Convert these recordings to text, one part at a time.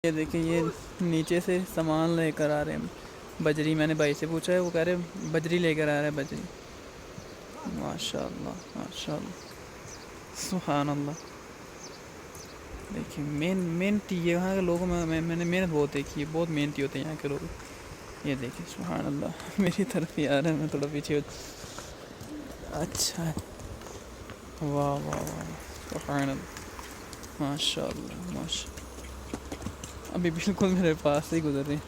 یہ دیکھیں یہ نیچے سے سامان لے کر آ رہے ہیں بجری. میں نے بھائی سے پوچھا ہے, وہ کہہ رہے بجری لے کر آ رہا ہے بجری. ماشاء اللہ ماشاء اللہ سبحان اللہ. دیکھیں محنتی یہاں کے لوگوں میں نے محنت بہت دیکھی ہے, بہت محنتی ہوتے ہیں یہاں کے لوگ. یہ دیکھیں سبحان اللہ میری طرف ہی آ رہا ہے, میں تھوڑا پیچھے. اچھا واہ واہ واہ سبحان اللہ ماشاء اللہ ماشاء اللہ. ابھی بالکل میرے پاس سے ہی گزر رہے ہیں,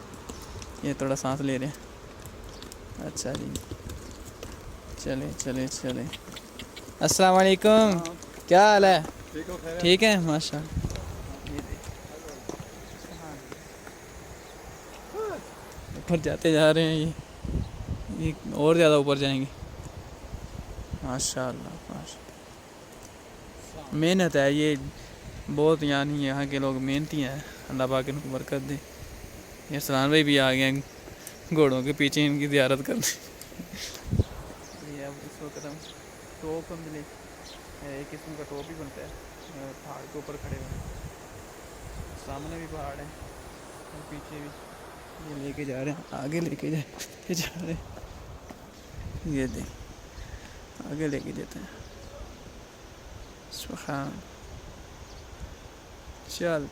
یہ تھوڑا سانس لے رہے ہیں. اچھا جی چلیں چلیں چلیں. السلام علیکم, کیا حال ہے؟ ٹھیک ہے ماشاء اللہ. اوپر جاتے جا رہے ہیں, یہ اور زیادہ اوپر جائیں گے. ماشاء اللہ ماشاء اللہ محنت ہے یہ بہت, یعنی یہاں کے لوگ محنتی ہیں, اللہ پاک ان کو برکت دے. یہ سلمان بھائی بھی آ گئے ہیں گھوڑوں کے پیچھے ان کی زیارت کرنے. یہ اب اس وقت ہم ٹوپ ملے, ایک قسم کا ٹوپ ہی بنتا ہے, پہاڑ کے اوپر کھڑے ہوئے ہیں. سامنے بھی پہاڑ ہے اور پیچھے بھی. یہ لے کے جا رہے ہیں, آگے لے کے جا رہے ہیں. یہ دیکھ آگے لے کے جاتے ہیں. سبحان چل